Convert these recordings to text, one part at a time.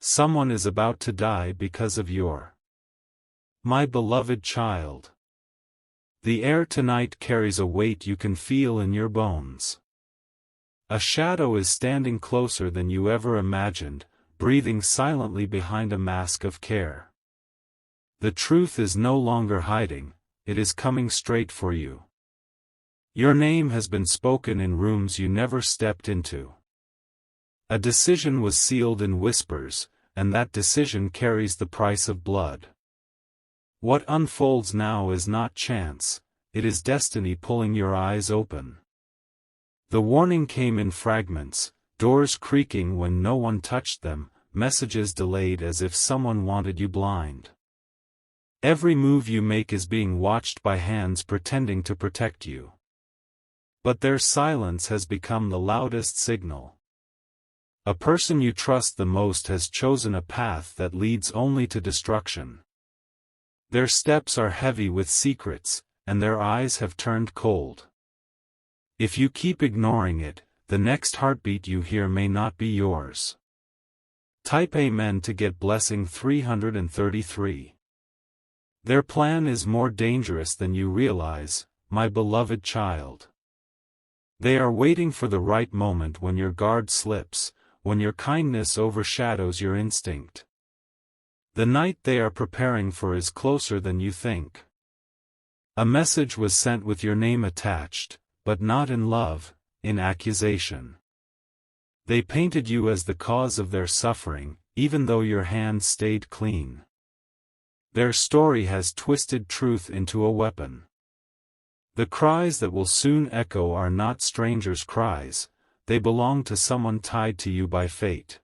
Someone is about to die because of your. My beloved child. The air tonight carries a weight you can feel in your bones. A shadow is standing closer than you ever imagined, breathing silently behind a mask of care. The truth is no longer hiding, it is coming straight for you. Your name has been spoken in rooms you never stepped into. A decision was sealed in whispers, and that decision carries the price of blood. What unfolds now is not chance, it is destiny pulling your eyes open. The warning came in fragments, doors creaking when no one touched them, messages delayed as if someone wanted you blind. Every move you make is being watched by hands pretending to protect you. But their silence has become the loudest signal. A person you trust the most has chosen a path that leads only to destruction. Their steps are heavy with secrets, and their eyes have turned cold. If you keep ignoring it, the next heartbeat you hear may not be yours. Type Amen to get blessing 333. Their plan is more dangerous than you realize, my beloved child. They are waiting for the right moment when your guard slips, when your kindness overshadows your instinct. The night they are preparing for is closer than you think. A message was sent with your name attached, but not in love, in accusation. They painted you as the cause of their suffering, even though your hands stayed clean. Their story has twisted truth into a weapon. The cries that will soon echo are not strangers' cries, they belong to someone tied to you by fate.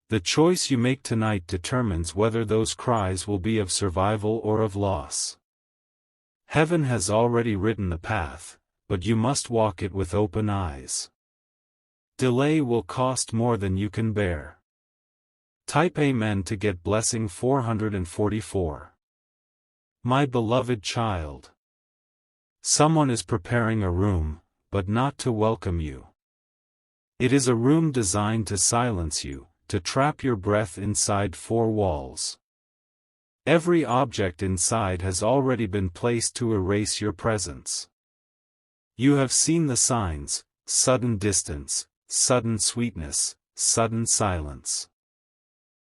The choice you make tonight determines whether those cries will be of survival or of loss. Heaven has already written the path, but you must walk it with open eyes. Delay will cost more than you can bear. Type Amen to get blessing 444. My beloved child. Someone is preparing a room, but not to welcome you. It is a room designed to silence you, to trap your breath inside four walls. Every object inside has already been placed to erase your presence. You have seen the signs: sudden distance, sudden sweetness, sudden silence.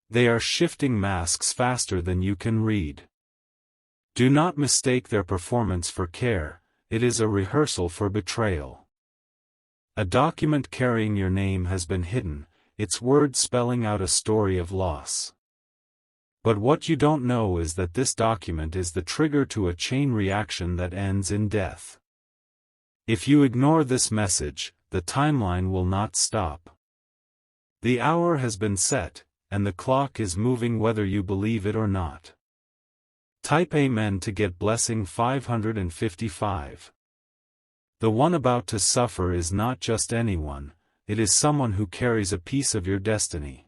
They are shifting masks faster than you can read. Do not mistake their performance for care, it is a rehearsal for betrayal. A document carrying your name has been hidden, its words spelling out a story of loss. But what you don't know is that this document is the trigger to a chain reaction that ends in death. If you ignore this message, the timeline will not stop. The hour has been set, and the clock is moving whether you believe it or not. Type Amen to get blessing 555. The one about to suffer is not just anyone, it is someone who carries a piece of your destiny.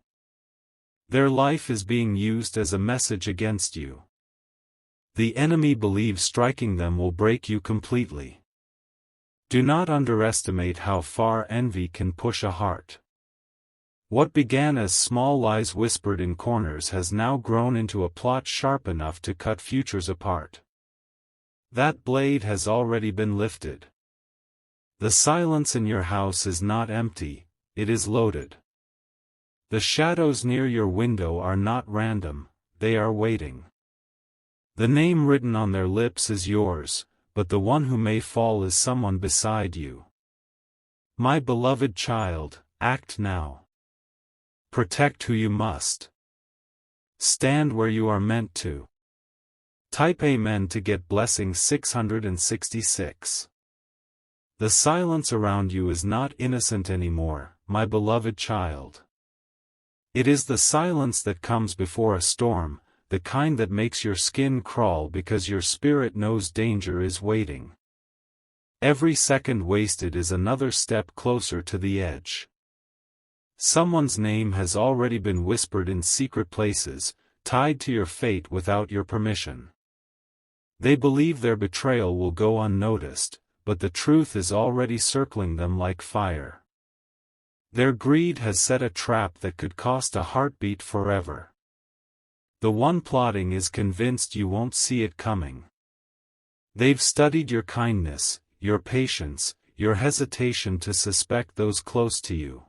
Their life is being used as a message against you. The enemy believes striking them will break you completely. Do not underestimate how far envy can push a heart. What began as small lies whispered in corners has now grown into a plot sharp enough to cut futures apart. That blade has already been lifted. The silence in your house is not empty, it is loaded. The shadows near your window are not random, they are waiting. The name written on their lips is yours, but the one who may fall is someone beside you. My beloved child, act now. Protect who you must. Stand where you are meant to. Type Amen to get blessing 666. The silence around you is not innocent anymore, my beloved child. It is the silence that comes before a storm, the kind that makes your skin crawl because your spirit knows danger is waiting. Every second wasted is another step closer to the edge. Someone's name has already been whispered in secret places, tied to your fate without your permission. They believe their betrayal will go unnoticed, but the truth is already circling them like fire. Their greed has set a trap that could cost a heartbeat forever. The one plotting is convinced you won't see it coming. They've studied your kindness, your patience, your hesitation to suspect those close to you.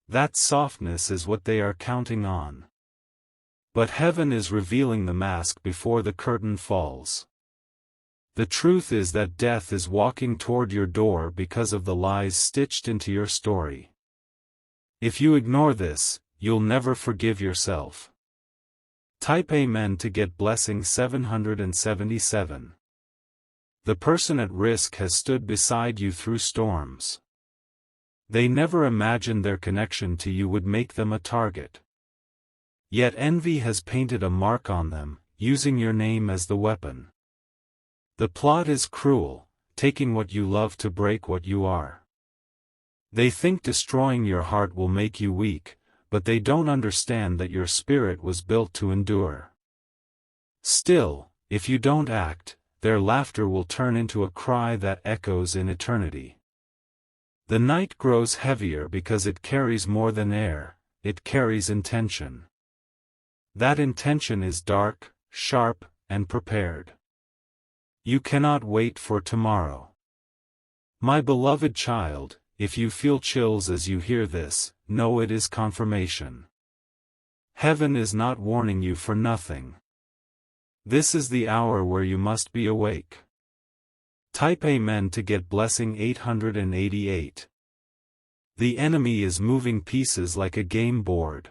That softness is what they are counting on. But heaven is revealing the mask before the curtain falls. The truth is that death is walking toward your door because of the lies stitched into your story. If you ignore this, you'll never forgive yourself. Type Amen to get blessing 777. The person at risk has stood beside you through storms. They never imagined their connection to you would make them a target. Yet envy has painted a mark on them, using your name as the weapon. The plot is cruel, taking what you love to break what you are. They think destroying your heart will make you weak, but they don't understand that your spirit was built to endure. Still, if you don't act, their laughter will turn into a cry that echoes in eternity. The night grows heavier because it carries more than air, it carries intention. That intention is dark, sharp, and prepared. You cannot wait for tomorrow. My beloved child, if you feel chills as you hear this, know it is confirmation. Heaven is not warning you for nothing. This is the hour where you must be awake. Type Amen to get blessing 888. The enemy is moving pieces like a game board.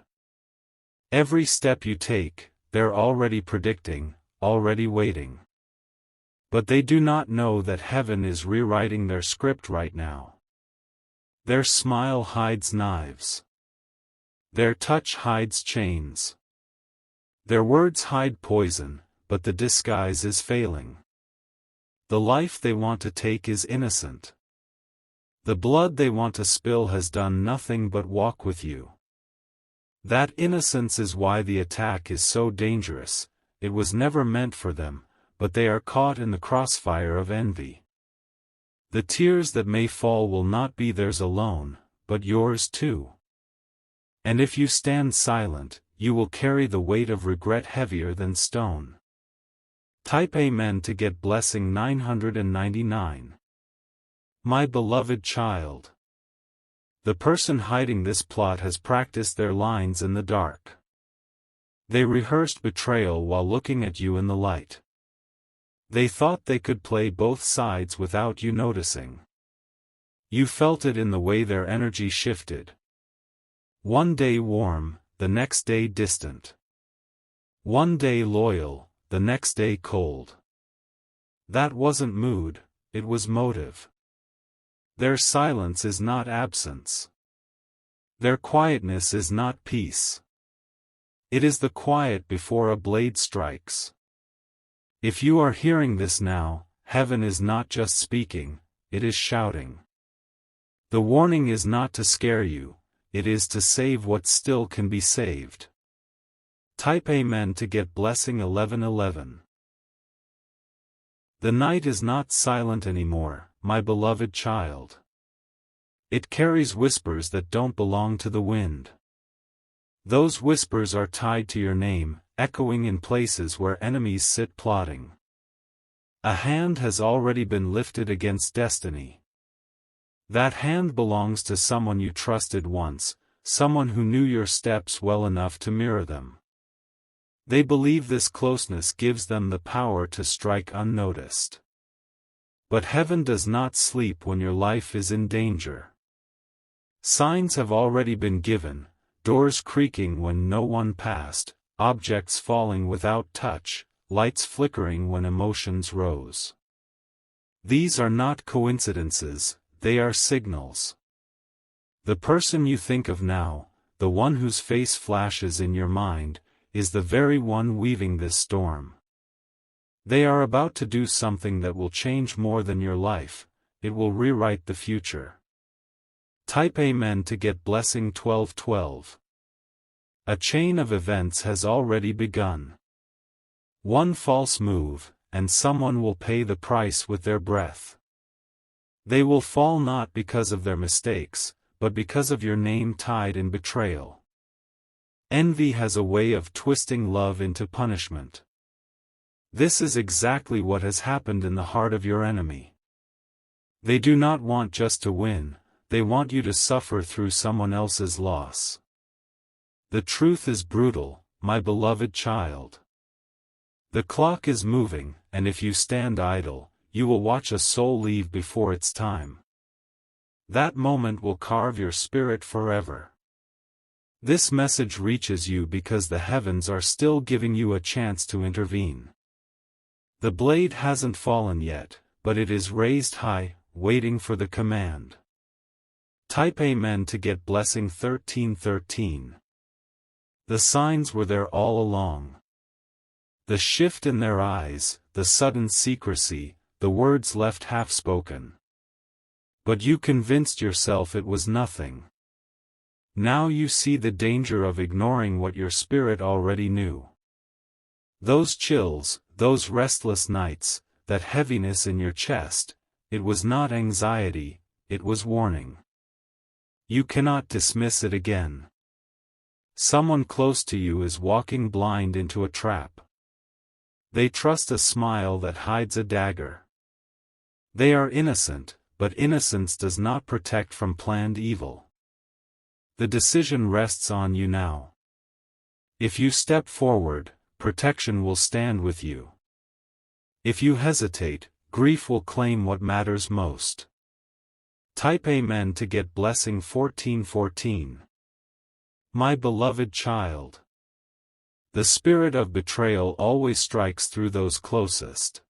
Every step you take, they're already predicting, already waiting. But they do not know that heaven is rewriting their script right now. Their smile hides knives. Their touch hides chains. Their words hide poison, but the disguise is failing. The life they want to take is innocent. The blood they want to spill has done nothing but walk with you. That innocence is why the attack is so dangerous. It was never meant for them, but they are caught in the crossfire of envy. The tears that may fall will not be theirs alone, but yours too. And if you stand silent, you will carry the weight of regret heavier than stone. Type Amen to get blessing 999. My beloved child. The person hiding this plot has practiced their lines in the dark. They rehearsed betrayal while looking at you in the light. They thought they could play both sides without you noticing. You felt it in the way their energy shifted. One day warm, the next day distant. One day loyal, the next day cold. That wasn't mood, it was motive. Their silence is not absence. Their quietness is not peace. It is the quiet before a blade strikes. If you are hearing this now, heaven is not just speaking, it is shouting. The warning is not to scare you, it is to save what still can be saved. Type Amen to get blessing 1111. The night is not silent anymore, my beloved child. It carries whispers that don't belong to the wind. Those whispers are tied to your name, echoing in places where enemies sit plotting. A hand has already been lifted against destiny. That hand belongs to someone you trusted once, someone who knew your steps well enough to mirror them. They believe this closeness gives them the power to strike unnoticed. But heaven does not sleep when your life is in danger. Signs have already been given, doors creaking when no one passed, objects falling without touch, lights flickering when emotions rose. These are not coincidences, they are signals. The person you think of now, the one whose face flashes in your mind, is the very one weaving this storm. They are about to do something that will change more than your life, it will rewrite the future. Type Amen to get blessing 1212. A chain of events has already begun. One false move, and someone will pay the price with their breath. They will fall not because of their mistakes, but because of your name tied in betrayal. Envy has a way of twisting love into punishment. This is exactly what has happened in the heart of your enemy. They do not want just to win, they want you to suffer through someone else's loss. The truth is brutal, my beloved child. The clock is moving, and if you stand idle, you will watch a soul leave before its time. That moment will carve your spirit forever. This message reaches you because the heavens are still giving you a chance to intervene. The blade hasn't fallen yet, but it is raised high, waiting for the command. Type Amen to get blessing 1313. The signs were there all along. The shift in their eyes, the sudden secrecy, the words left half-spoken. But you convinced yourself it was nothing. Now you see the danger of ignoring what your spirit already knew. Those chills, those restless nights, that heaviness in your chest, it was not anxiety, it was warning. You cannot dismiss it again. Someone close to you is walking blind into a trap. They trust a smile that hides a dagger. They are innocent, but innocence does not protect from planned evil. The decision rests on you now. If you step forward, protection will stand with you. If you hesitate, grief will claim what matters most. Type Amen to get blessing 1414. My beloved child. The spirit of betrayal always strikes through those closest.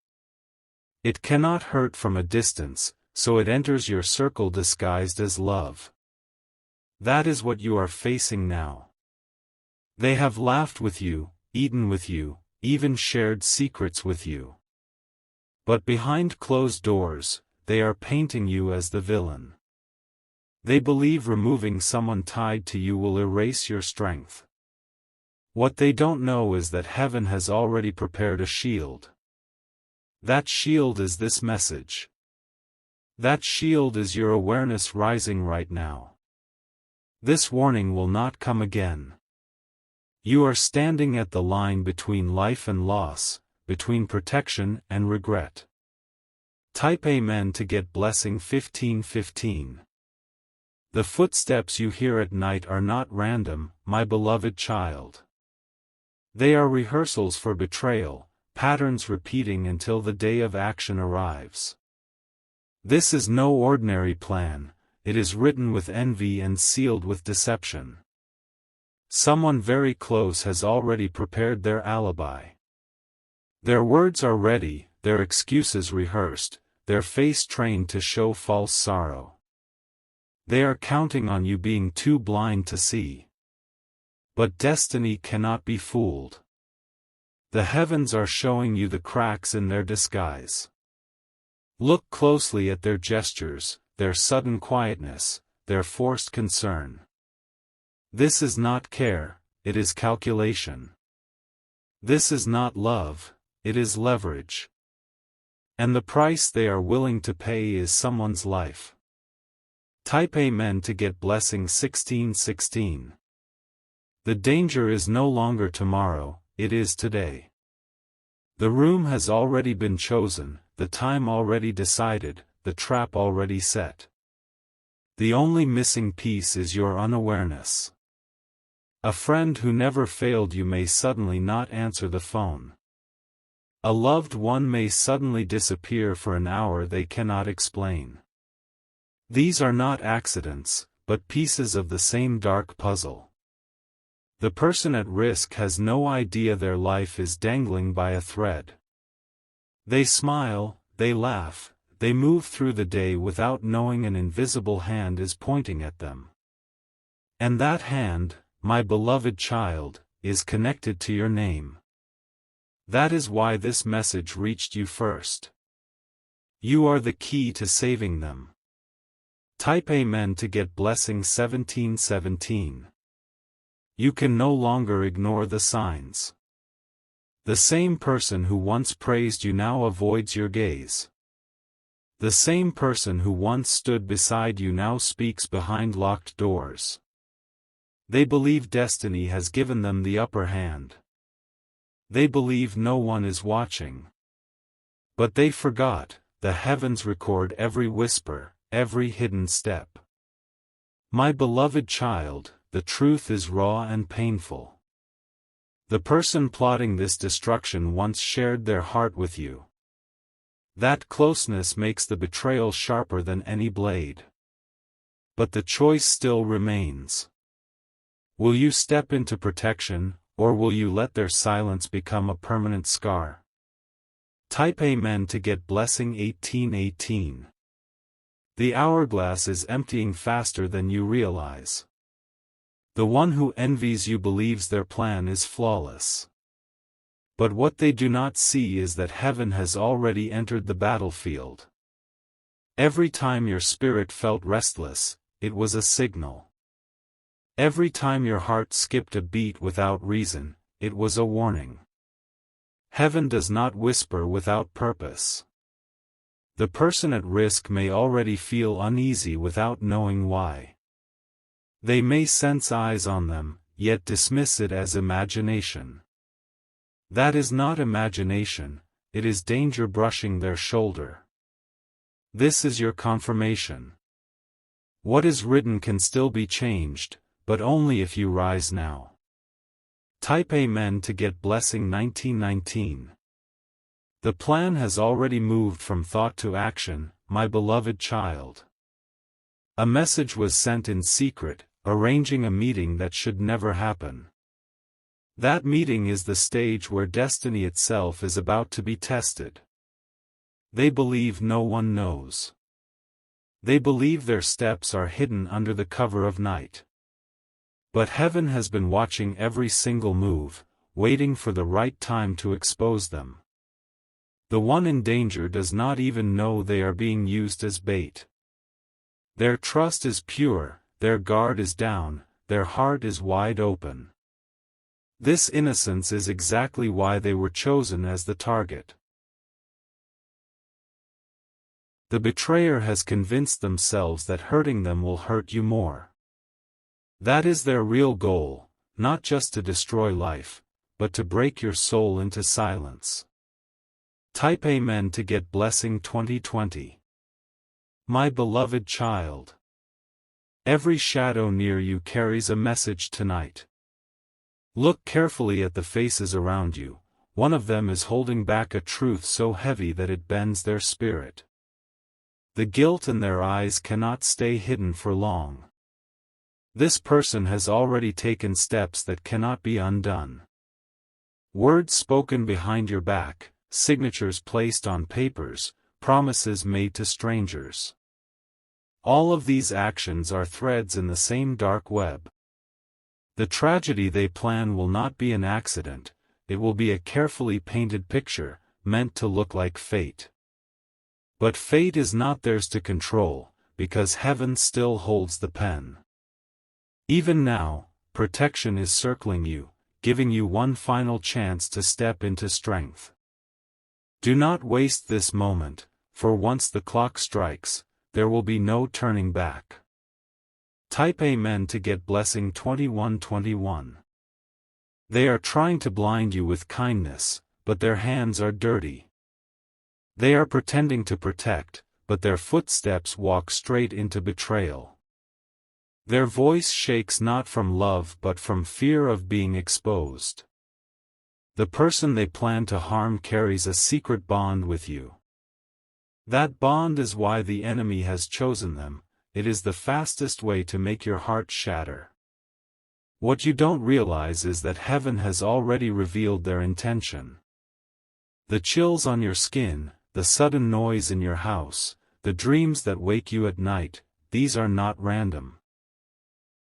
It cannot hurt from a distance, so it enters your circle disguised as love. That is what you are facing now. They have laughed with you, eaten with you, even shared secrets with you. But behind closed doors, they are painting you as the villain. They believe removing someone tied to you will erase your strength. What they don't know is that heaven has already prepared a shield. That shield is this message. That shield is your awareness rising right now. This warning will not come again. You are standing at the line between life and loss, between protection and regret. Type Amen to get blessing 1515. The footsteps you hear at night are not random, my beloved child. They are rehearsals for betrayal, patterns repeating until the day of action arrives. This is no ordinary plan, it is written with envy and sealed with deception. Someone very close has already prepared their alibi. Their words are ready, their excuses rehearsed, their face trained to show false sorrow. They are counting on you being too blind to see. But destiny cannot be fooled. The heavens are showing you the cracks in their disguise. Look closely at their gestures, their sudden quietness, their forced concern. This is not care, it is calculation. This is not love, it is leverage. And the price they are willing to pay is someone's life. Type Amen to get blessing 1616. The danger is no longer tomorrow, it is today. The room has already been chosen, the time already decided, the trap already set. The only missing piece is your unawareness. A friend who never failed you may suddenly not answer the phone. A loved one may suddenly disappear for an hour they cannot explain. These are not accidents, but pieces of the same dark puzzle. The person at risk has no idea their life is dangling by a thread. They smile, they laugh, they move through the day without knowing an invisible hand is pointing at them. And that hand, my beloved child, is connected to your name. That is why this message reached you first. You are the key to saving them. Type Amen to get blessing 1717. You can no longer ignore the signs. The same person who once praised you now avoids your gaze. The same person who once stood beside you now speaks behind locked doors. They believe destiny has given them the upper hand. They believe no one is watching. But they forgot, the heavens record every whisper, every hidden step. My beloved child, the truth is raw and painful. The person plotting this destruction once shared their heart with you. That closeness makes the betrayal sharper than any blade. But the choice still remains. Will you step into protection, or will you let their silence become a permanent scar? Type Amen to get blessing 1818. The hourglass is emptying faster than you realize. The one who envies you believes their plan is flawless. But what they do not see is that heaven has already entered the battlefield. Every time your spirit felt restless, it was a signal. Every time your heart skipped a beat without reason, it was a warning. Heaven does not whisper without purpose. The person at risk may already feel uneasy without knowing why. They may sense eyes on them, yet dismiss it as imagination. That is not imagination, it is danger brushing their shoulder. This is your confirmation. What is written can still be changed, but only if you rise now. Type Amen to get blessing 1919. The plan has already moved from thought to action, my beloved child. A message was sent in secret, arranging a meeting that should never happen. That meeting is the stage where destiny itself is about to be tested. They believe no one knows. They believe their steps are hidden under the cover of night. But heaven has been watching every single move, waiting for the right time to expose them. The one in danger does not even know they are being used as bait. Their trust is pure, their guard is down, their heart is wide open. This innocence is exactly why they were chosen as the target. The betrayer has convinced themselves that hurting them will hurt you more. That is their real goal, not just to destroy life, but to break your soul into silence. Type Amen to get blessing 2020. My beloved child. Every shadow near you carries a message tonight. Look carefully at the faces around you, one of them is holding back a truth so heavy that it bends their spirit. The guilt in their eyes cannot stay hidden for long. This person has already taken steps that cannot be undone. Words spoken behind your back, signatures placed on papers, promises made to strangers. All of these actions are threads in the same dark web. The tragedy they plan will not be an accident, it will be a carefully painted picture, meant to look like fate. But fate is not theirs to control, because heaven still holds the pen. Even now, protection is circling you, giving you one final chance to step into strength. Do not waste this moment, for once the clock strikes, there will be no turning back. Type Amen to get blessing 2121. They are trying to blind you with kindness, but their hands are dirty. They are pretending to protect, but their footsteps walk straight into betrayal. Their voice shakes not from love but from fear of being exposed. The person they plan to harm carries a secret bond with you. That bond is why the enemy has chosen them. It is the fastest way to make your heart shatter. What you don't realize is that heaven has already revealed their intention. The chills on your skin, the sudden noise in your house, the dreams that wake you at night, these are not random.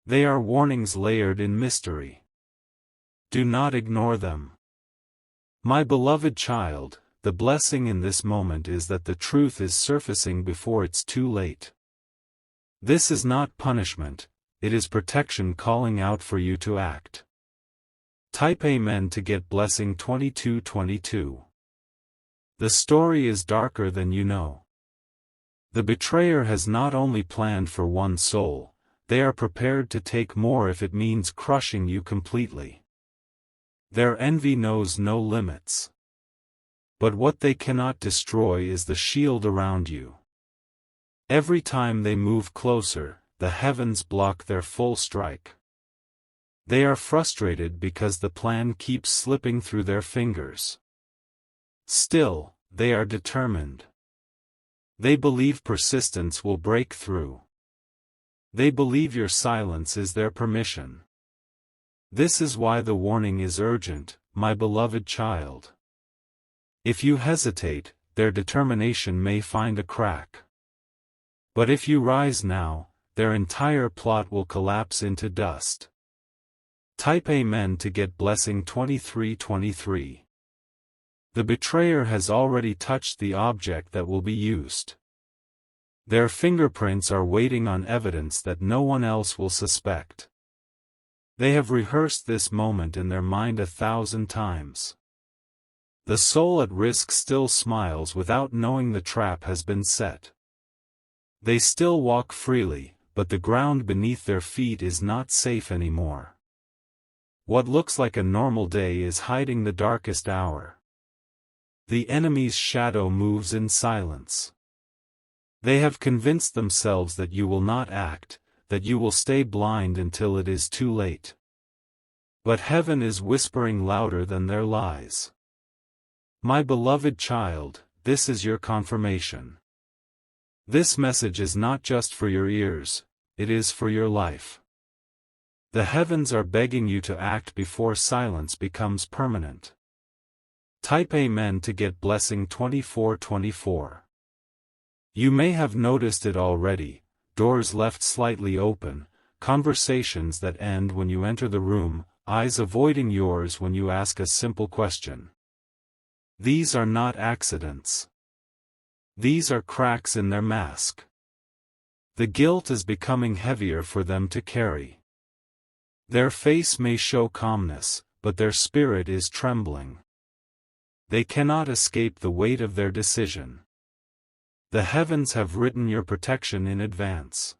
They are warnings layered in mystery. Do not ignore them. My beloved child, the blessing in this moment is that the truth is surfacing before it's too late. This is not punishment, it is protection calling out for you to act. Type Amen to get blessing 2222. The story is darker than you know. The betrayer has not only planned for one soul, they are prepared to take more if it means crushing you completely. Their envy knows no limits. But what they cannot destroy is the shield around you. Every time they move closer, the heavens block their full strike. They are frustrated because the plan keeps slipping through their fingers. Still, they are determined. They believe persistence will break through. They believe your silence is their permission. This is why the warning is urgent, my beloved child. If you hesitate, their determination may find a crack. But if you rise now, their entire plot will collapse into dust. Type Amen to get blessing 2323. The betrayer has already touched the object that will be used. Their fingerprints are waiting on evidence that no one else will suspect. They have rehearsed this moment in their mind 1,000 times. The soul at risk still smiles without knowing the trap has been set. They still walk freely, but the ground beneath their feet is not safe anymore. What looks like a normal day is hiding the darkest hour. The enemy's shadow moves in silence. They have convinced themselves that you will not act, that you will stay blind until it is too late. But heaven is whispering louder than their lies. My beloved child, this is your confirmation. This message is not just for your ears, it is for your life. The heavens are begging you to act before silence becomes permanent. Type Amen to get blessing 2424. You may have noticed it already, doors left slightly open, conversations that end when you enter the room, eyes avoiding yours when you ask a simple question. These are not accidents. These are cracks in their mask. The guilt is becoming heavier for them to carry. Their face may show calmness, but their spirit is trembling. They cannot escape the weight of their decision. The heavens have written your protection in advance.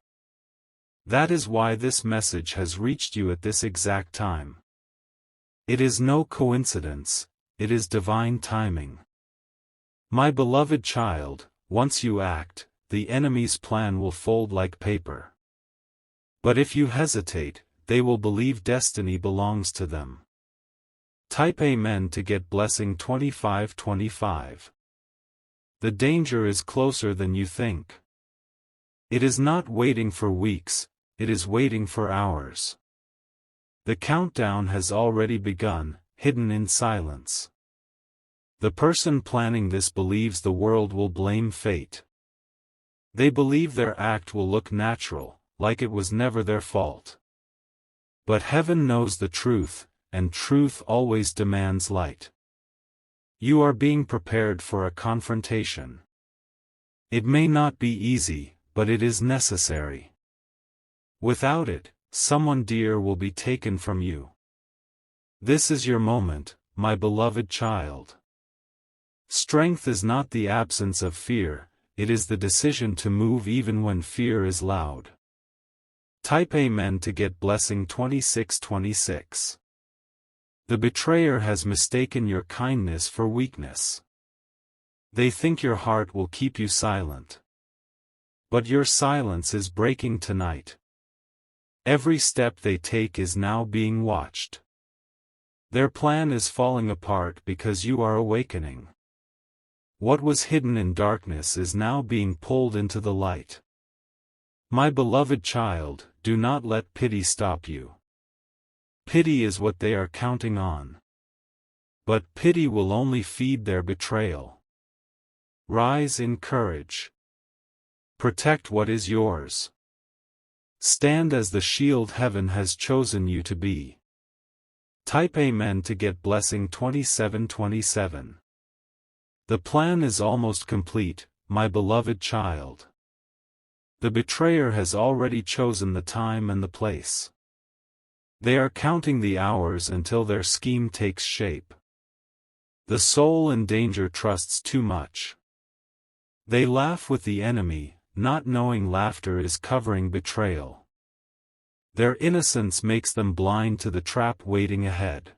That is why this message has reached you at this exact time. It is no coincidence, it is divine timing. My beloved child, once you act, the enemy's plan will fold like paper. But if you hesitate, they will believe destiny belongs to them. Type Amen to get blessing 2525. The danger is closer than you think. It is not waiting for weeks, it is waiting for hours. The countdown has already begun, hidden in silence. The person planning this believes the world will blame fate. They believe their act will look natural, like it was never their fault. But heaven knows the truth, and truth always demands light. You are being prepared for a confrontation. It may not be easy, but it is necessary. Without it, someone dear will be taken from you. This is your moment, my beloved child. Strength is not the absence of fear, it is the decision to move even when fear is loud. Type Amen to get blessing 2626. The betrayer has mistaken your kindness for weakness. They think your heart will keep you silent. But your silence is breaking tonight. Every step they take is now being watched. Their plan is falling apart because you are awakening. What was hidden in darkness is now being pulled into the light. My beloved child, do not let pity stop you. Pity is what they are counting on. But pity will only feed their betrayal. Rise in courage. Protect what is yours. Stand as the shield heaven has chosen you to be. Type Amen to get blessing 2727. The plan is almost complete, my beloved child. The betrayer has already chosen the time and the place. They are counting the hours until their scheme takes shape. The soul in danger trusts too much. They laugh with the enemy, not knowing laughter is covering betrayal. Their innocence makes them blind to the trap waiting ahead.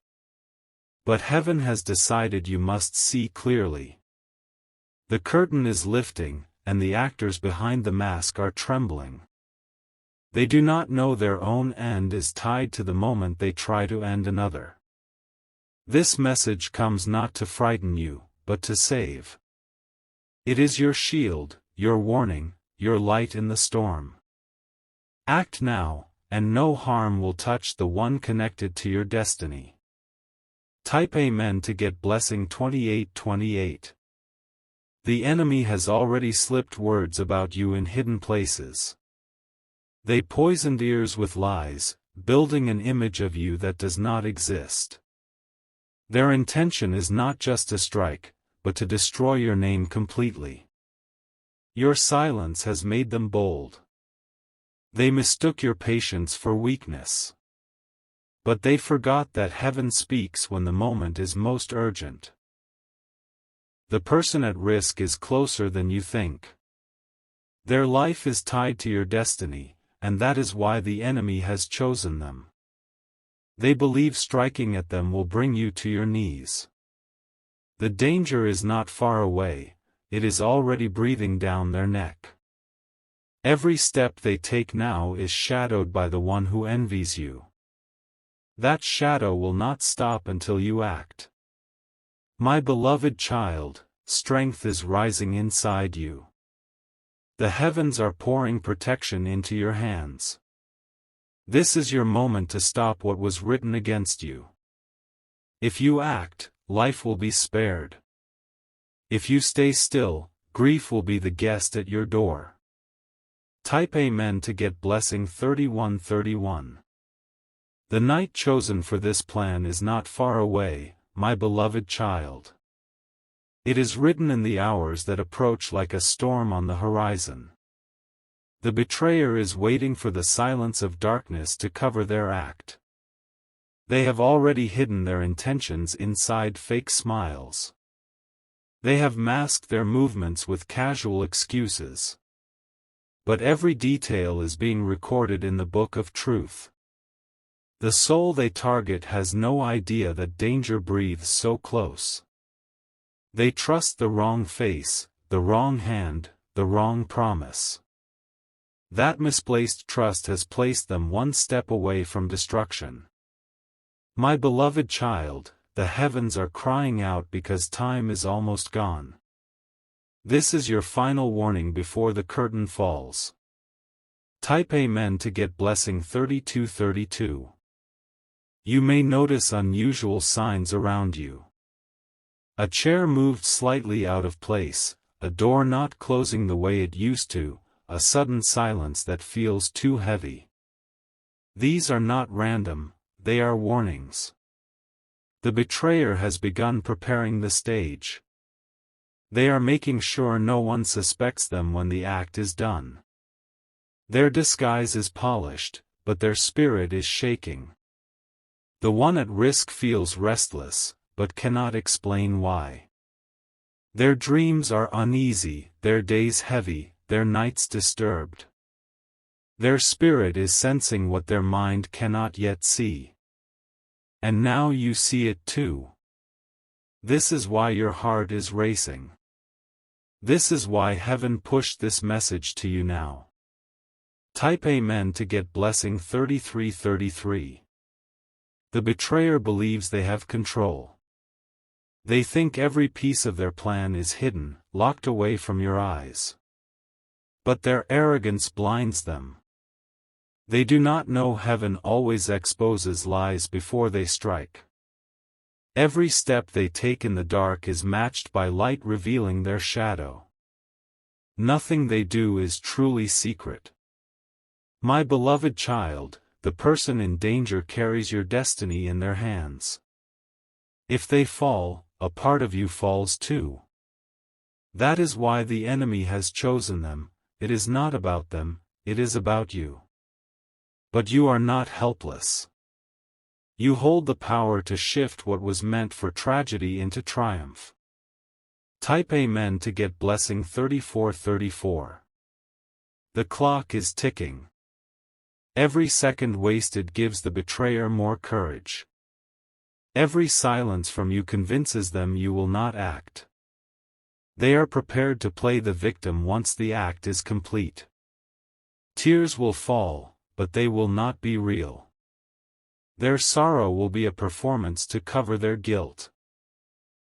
But heaven has decided you must see clearly. The curtain is lifting, and the actors behind the mask are trembling. They do not know their own end is tied to the moment they try to end another. This message comes not to frighten you, but to save. It is your shield, your warning, your light in the storm. Act now, and no harm will touch the one connected to your destiny. Type Amen to get blessing 2828. The enemy has already slipped words about you in hidden places. They poisoned ears with lies, building an image of you that does not exist. Their intention is not just to strike, but to destroy your name completely. Your silence has made them bold. They mistook your patience for weakness. But they forgot that heaven speaks when the moment is most urgent. The person at risk is closer than you think. Their life is tied to your destiny, and that is why the enemy has chosen them. They believe striking at them will bring you to your knees. The danger is not far away, it is already breathing down their neck. Every step they take now is shadowed by the one who envies you. That shadow will not stop until you act. My beloved child, strength is rising inside you. The heavens are pouring protection into your hands. This is your moment to stop what was written against you. If you act, life will be spared. If you stay still, grief will be the guest at your door. Type Amen to get blessing 3131. The night chosen for this plan is not far away, my beloved child. It is written in the hours that approach like a storm on the horizon. The betrayer is waiting for the silence of darkness to cover their act. They have already hidden their intentions inside fake smiles. They have masked their movements with casual excuses. But every detail is being recorded in the book of truth. The soul they target has no idea that danger breathes so close. They trust the wrong face, the wrong hand, the wrong promise. That misplaced trust has placed them one step away from destruction. My beloved child, the heavens are crying out because time is almost gone. This is your final warning before the curtain falls. Type Amen to get blessing 3232. You may notice unusual signs around you. A chair moved slightly out of place, a door not closing the way it used to, a sudden silence that feels too heavy. These are not random, they are warnings. The betrayer has begun preparing the stage. They are making sure no one suspects them when the act is done. Their disguise is polished, but their spirit is shaking. The one at risk feels restless, but cannot explain why. Their dreams are uneasy, their days heavy, their nights disturbed. Their spirit is sensing what their mind cannot yet see. And now you see it too. This is why your heart is racing. This is why heaven pushed this message to you now. Type Amen to get blessing 3333. The betrayer believes they have control. They think every piece of their plan is hidden, locked away from your eyes. But their arrogance blinds them. They do not know heaven always exposes lies before they strike. Every step they take in the dark is matched by light revealing their shadow. Nothing they do is truly secret. My beloved child, the person in danger carries your destiny in their hands. If they fall, a part of you falls too. That is why the enemy has chosen them. It is not about them, it is about you. But you are not helpless. You hold the power to shift what was meant for tragedy into triumph. Type Amen to get blessing 3434. The clock is ticking. Every second wasted gives the betrayer more courage. Every silence from you convinces them you will not act. They are prepared to play the victim once the act is complete. Tears will fall, but they will not be real. Their sorrow will be a performance to cover their guilt.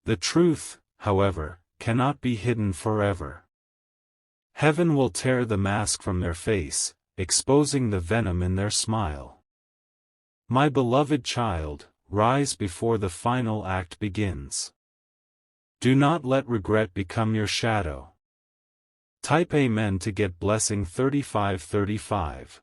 The truth, however, cannot be hidden forever. Heaven will tear the mask from their face, exposing the venom in their smile. My beloved child, rise before the final act begins. Do not let regret become your shadow. Type Amen to get blessing 3535.